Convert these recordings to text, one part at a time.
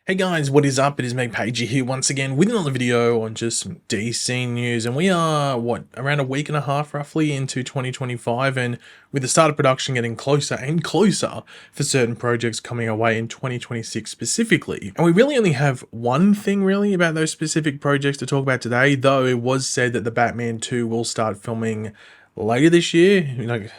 Hey guys, what is up? It is me, Pagey here once again with another video on just some DC news, and we are, around a week and a half roughly into 2025, and with the start of production getting closer and closer for certain projects coming our way in 2026 specifically. And we really only have one thing really about those specific projects to talk about today, though it was said that the Batman 2 will start filming later this year,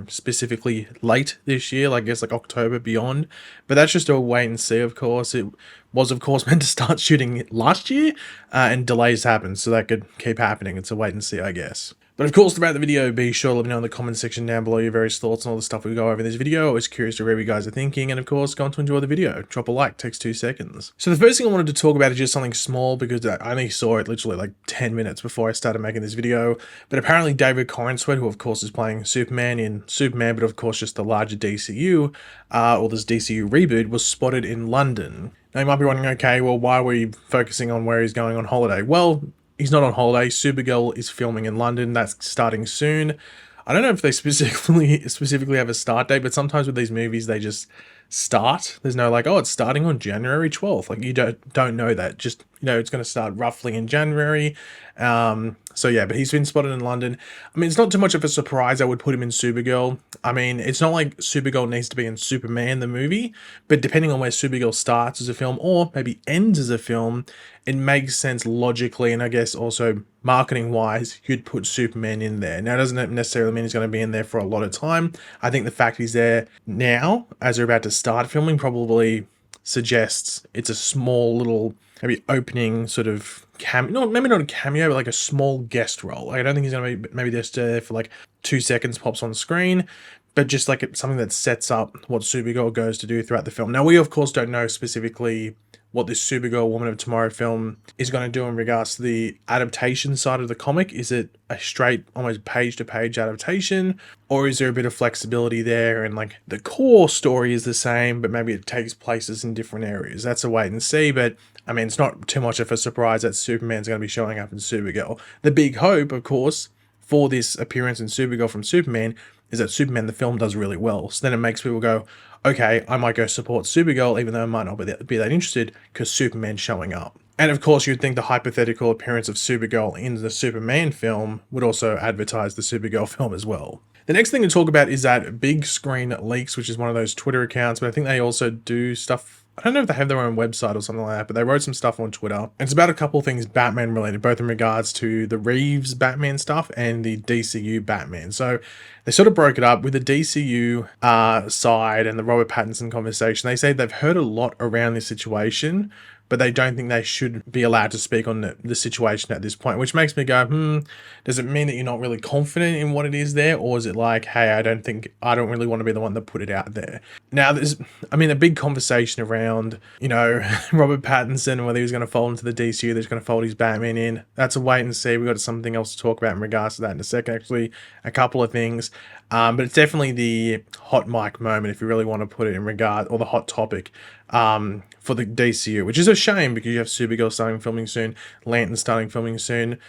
specifically late this year, like I guess like October beyond. But that's just a wait and see, of course. It was, of course, meant to start shooting last year, and delays happened, so that could keep happening. It's a wait and see, I guess. But of course, throughout the video, be sure to let me know in the comment section down below your various thoughts on all the stuff we go over in this video. Always curious to hear what you guys are thinking, and of course, go on to enjoy the video. Drop a like, takes 2 seconds. So the first thing I wanted to talk about is just something small, because I only saw it literally like 10 minutes before I started making this video. But apparently David Corenswet, who of course is playing Superman in Superman, but of course just the larger DCU, or this DCU reboot, was spotted in London. Now you might be wondering, okay, well, why are we focusing on where he's going on holiday? Well, he's not on holiday. Supergirl is filming in London. That's starting soon. I don't know if they specifically have a start date, but sometimes with these movies they just start. There's no like, oh, it's starting on January 12th. Like you don't know that. Just, it's going to start roughly in January. So yeah, but he's been spotted in London. I mean, it's not too much of a surprise I would put him in Supergirl. I mean, it's not like Supergirl needs to be in Superman the movie, but depending on where Supergirl starts as a film or maybe ends as a film, it makes sense logically, and I guess also marketing wise, you'd put Superman in there. Now, it doesn't necessarily mean he's going to be in there for a lot of time. I think the fact he's there now, as they're about to start filming, probably suggests it's a small little maybe opening sort of maybe not a cameo, but like a small guest role. Like, I don't think he's going to be maybe just there for like 2 seconds, pops on screen, but just like something that sets up what Supergirl goes to do throughout the film. Now, we of course don't know specifically what this Supergirl Woman of Tomorrow film is going to do in regards to the adaptation side of the comic. Is it a straight, almost page-to-page adaptation, or is there a bit of flexibility there and like the core story is the same, but maybe it takes places in different areas? That's a wait and see, but I mean, it's not too much of a surprise that Superman's going to be showing up in Supergirl. The big hope, of course, for this appearance in Supergirl from Superman is that Superman the film does really well. So then it makes people go, okay, I might go support Supergirl, even though I might not be that interested, because Superman's showing up. And of course, you'd think the hypothetical appearance of Supergirl in the Superman film would also advertise the Supergirl film as well. The next thing to talk about is that Big Screen Leaks, which is one of those Twitter accounts, but I think they also do stuff. I don't know if they have their own website or something like that, but they wrote some stuff on Twitter. And it's about a couple of things Batman related, both in regards to the Reeves Batman stuff and the DCU Batman. So they sort of broke it up with the DCU side and the Robert Pattinson conversation. They say they've heard a lot around this situation, but they don't think they should be allowed to speak on the situation at this point, which makes me go, does it mean that you're not really confident in what it is there? Or is it like, hey, I don't really want to be the one that put it out there. Now, there's, a big conversation around, Robert Pattinson and whether he was going to fold into the DCU, that's going to fold his Batman in. That's a wait and see. We've got something else to talk about in regards to that in a second, actually, a couple of things. But it's definitely the hot mic moment, if you really want to put it in regard, or the hot topic for the DCU, which is a shame because you have Supergirl starting filming soon, Lantern starting filming soon,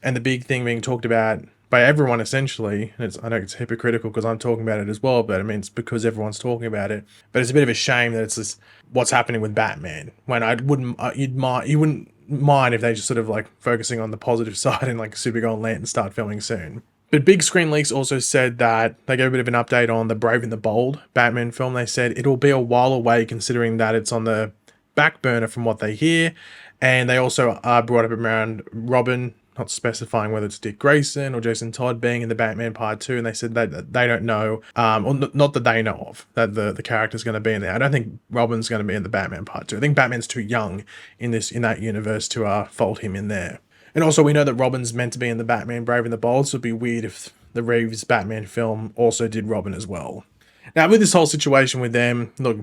and the big thing being talked about by everyone essentially, and I know it's hypocritical because I'm talking about it as well, but I mean, it's because everyone's talking about it, but it's a bit of a shame that it's this, what's happening with Batman, when you wouldn't mind if they just sort of like focusing on the positive side and like Supergirl and Lantern start filming soon. But Big Screen Leaks also said that they gave a bit of an update on the Brave and the Bold Batman film. They said it'll be a while away considering that it's on the back burner from what they hear. And they also brought up around Robin, not specifying whether it's Dick Grayson or Jason Todd being in the Batman Part 2. And they said that they don't know, or not that they know of, that the character's going to be in there. I don't think Robin's going to be in the Batman Part 2. I think Batman's too young in that universe to fold him in there. And also, we know that Robin's meant to be in the Batman Brave and the Bold, so it'd be weird if the Reeves Batman film also did Robin as well. Now, with this whole situation with them, look,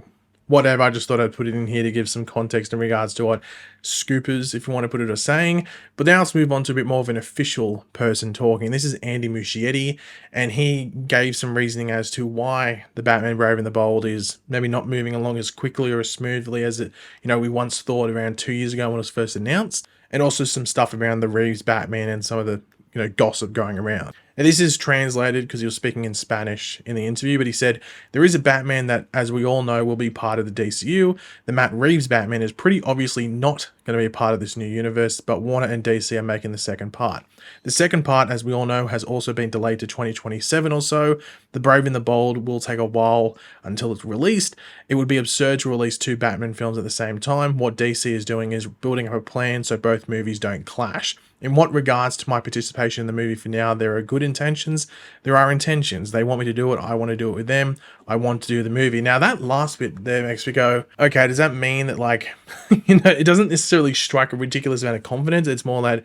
whatever, I just thought I'd put it in here to give some context in regards to what scoopers, if you want to put it, are saying. But now let's move on to a bit more of an official person talking. This is Andy Muschietti, and he gave some reasoning as to why the Batman Brave and the Bold is maybe not moving along as quickly or as smoothly as it, we once thought around 2 years ago when it was first announced. And also some stuff around the Reeves Batman and some of the, gossip going around. And this is translated because he was speaking in Spanish in the interview, but he said, there is a Batman that, as we all know, will be part of the DCU. The Matt Reeves Batman is pretty obviously not going to be a part of this new universe, but Warner and DC are making the second part. The second part, as we all know, has also been delayed to 2027 or so. The Brave and the Bold will take a while until it's released. It would be absurd to release two Batman films at the same time. What DC is doing is building up a plan so both movies don't clash. In what regards to my participation in the movie for now, there are good intentions. There are intentions. They want me to do it. I want to do it with them. I want to do the movie. Now, that last bit there makes me go, okay, does that mean that, like, it doesn't necessarily strike a ridiculous amount of confidence. It's more that,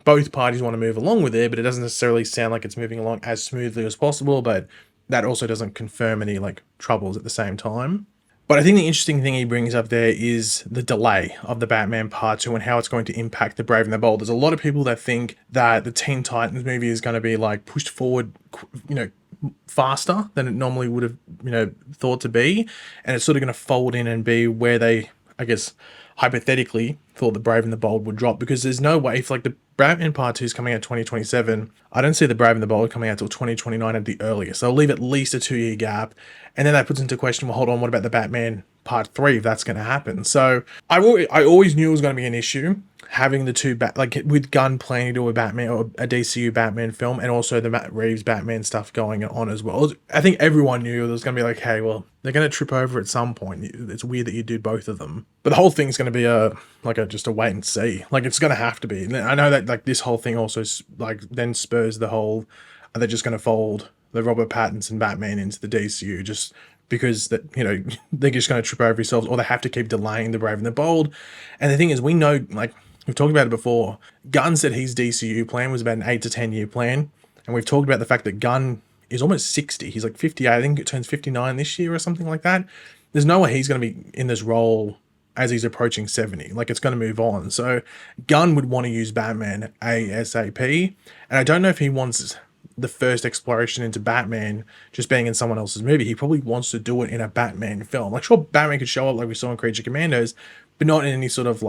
both parties want to move along with it, but it doesn't necessarily sound like it's moving along as smoothly as possible. But that also doesn't confirm any, troubles at the same time. But I think the interesting thing he brings up there is the delay of the Batman Part 2 and how it's going to impact the Brave and the Bold. There's a lot of people that think that the Teen Titans movie is going to be pushed forward, faster than it normally would have, thought to be. And it's sort of going to fold in and be where they, I guess, hypothetically thought the Brave and the Bold would drop, because there's no way, if the Batman Part 2 is coming out 2027, I don't see the Brave and the Bold coming out till 2029 at the earliest. They'll leave at least a 2-year gap, and then that puts into question, well, hold on, what about the Batman Part 3 if that's going to happen? So I always knew it was going to be an issue having the two with Gunn planning to do a Batman or a DCU Batman film, and also the Matt Reeves Batman stuff going on as well. I think everyone knew there was going to be hey, well, they're going to trip over at some point. It's weird that you do both of them, but the whole thing's going to be just a wait and see. It's going to have to be. I know that this whole thing also then spurs the whole, are they just going to fold the Robert Pattinson Batman into the DCU just because they're just going to trip over themselves, or they have to keep delaying the Brave and the Bold? And the thing is, we know, we've talked about it before, Gunn said his DCU plan was about an 8 to 10 year plan, and we've talked about the fact that Gunn is almost 60. He's 58. I think it turns 59 this year or something like that. There's no way he's going to be in this role as he's approaching 70. It's going to move on. So Gunn would want to use Batman ASAP, and I don't know if he wants the first exploration into Batman just being in someone else's movie. He probably wants to do it in a Batman film. Sure, Batman could show up like we saw in Creature Commandos, but not in any sort of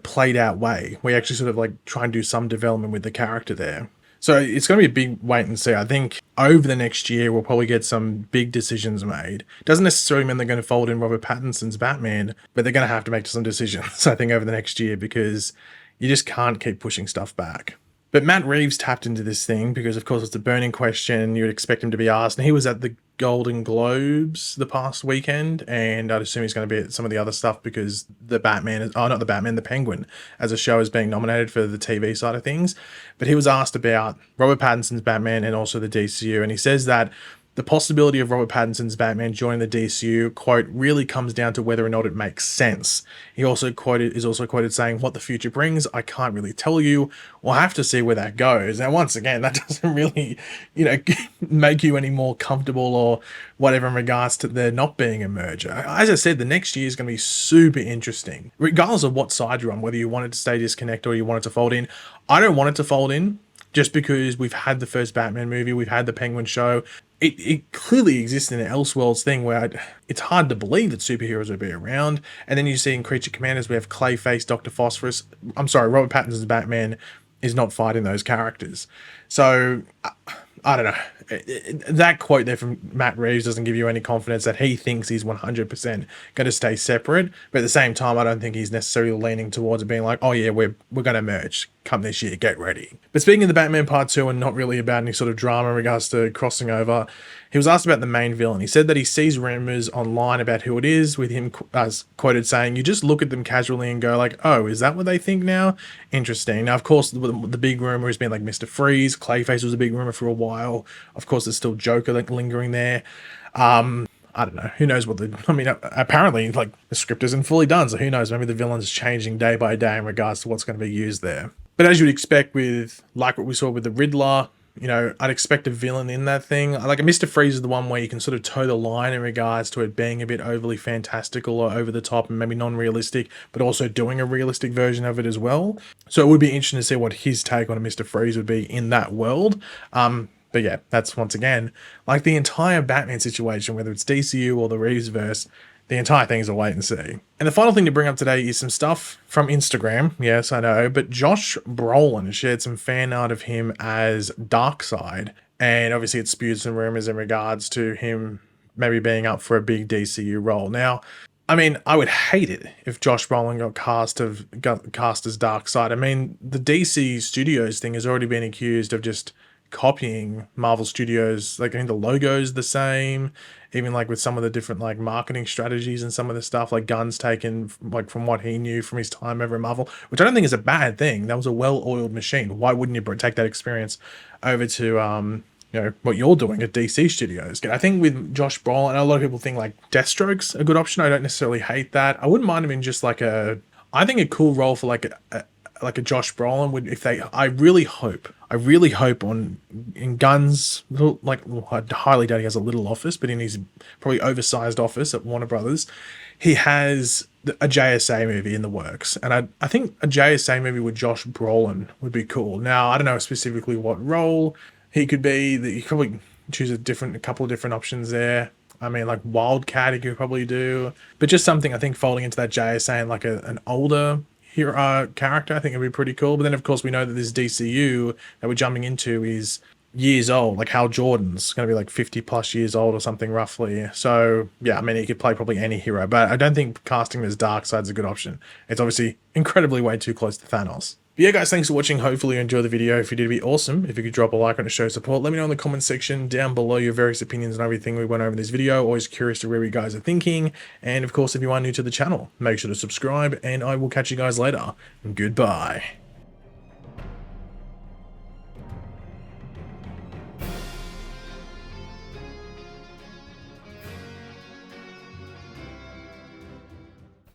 played out way, where you actually sort of try and do some development with the character there. So it's going to be a big wait and see. I think over the next year, we'll probably get some big decisions made. Doesn't necessarily mean they're going to fold in Robert Pattinson's Batman, but they're going to have to make some decisions, I think, over the next year, because you just can't keep pushing stuff back. But Matt Reeves tapped into this thing because, of course, it's a burning question. You would expect him to be asked. And he was at the Golden Globes the past weekend, and I'd assume he's going to be at some of the other stuff because the Penguin as a show is being nominated for the TV side of things. But he was asked about Robert Pattinson's Batman and also the DCU, and he says that the possibility of Robert Pattinson's Batman joining the DCU, quote, really comes down to whether or not it makes sense. He is also quoted saying, what the future brings, I can't really tell you. We'll have to see where that goes. Now, once again, that doesn't really, make you any more comfortable or whatever in regards to there not being a merger. As I said, the next year is going to be super interesting, regardless of what side you're on, whether you want it to stay disconnected or you want it to fold in. I don't want it to fold in, just because we've had the first Batman movie, we've had the Penguin show. It clearly exists in an Elseworlds thing where it's hard to believe that superheroes would be around. And then you see in Creature Commandos, we have Clayface, Dr. Phosphorus. Robert Pattinson's Batman is not fighting those characters. So, I don't know. That quote there from Matt Reeves doesn't give you any confidence that he thinks he's 100% going to stay separate. But at the same time, I don't think he's necessarily leaning towards it being oh yeah, we're going to merge come this year, get ready. But speaking of the Batman Part 2 and not really about any sort of drama in regards to crossing over, he was asked about the main villain. He said that he sees rumors online about who it is, with him quoted saying, you just look at them casually and go oh, is that what they think now? Interesting. Now, of course, the big rumor has been Mr. Freeze. Clayface was a big rumor for a while. Of course, there's still Joker lingering there. I don't know. Who knows apparently, the script isn't fully done, so who knows? Maybe the villain's changing day by day in regards to what's going to be used there. But as you'd expect with, what we saw with the Riddler, I'd expect a villain in that thing. A Mr. Freeze is the one where you can sort of toe the line in regards to it being a bit overly fantastical or over the top and maybe non-realistic, but also doing a realistic version of it as well. So it would be interesting to see what his take on a Mr. Freeze would be in that world. But yeah, that's once again, the entire Batman situation, whether it's DCU or the Reevesverse, the entire thing's a wait and see. And the final thing to bring up today is some stuff from Instagram. Yes, I know, but Josh Brolin shared some fan art of him as Darkseid, and obviously it spewed some rumors in regards to him maybe being up for a big DCU role. Now, I mean, I would hate it if Josh Brolin got cast as Darkseid. I mean, the DC Studios thing has already been accused of just copying Marvel Studios. Like, I think the logo's the same, even like with some of the different like marketing strategies and some of the stuff like Gunn's taken like from what he knew from his time over at Marvel, which I don't think is a bad thing. That was a well-oiled machine. Why wouldn't you take that experience over to you know, what you're doing at DC Studios? I think with Josh Brolin, a lot of people think like Deathstroke's a good option. I don't necessarily hate that. I wouldn't mind him in just like I think a cool role for like a Josh Brolin would, if they, I really hope in Gunn's little, like, I highly doubt he has a little office, but in his probably oversized office at Warner Brothers, he has a JSA movie in the works. And I think a JSA movie with Josh Brolin would be cool. Now, I don't know specifically what role he could be. You could probably choose a couple of different options there. I mean, like Wildcat, he could probably do, but just something I think folding into that JSA and like an older hero character, I think it'd be pretty cool. But then, of course, we know that this DCU that we're jumping into is years old. Like Hal Jordan's going to be like 50 plus years old or something roughly. So yeah, I mean, he could play probably any hero, but I don't think casting him as Darkseid's a good option. It's obviously incredibly way too close to Thanos. But yeah, guys, thanks for watching. Hopefully you enjoyed the video. If you did, it'd be awesome if you could drop a like on to show support. Let me know in the comment section down below your various opinions and everything we went over in this video. Always curious to where you guys are thinking. And of course, if you are new to the channel, make sure to subscribe, and I will catch you guys later. Goodbye.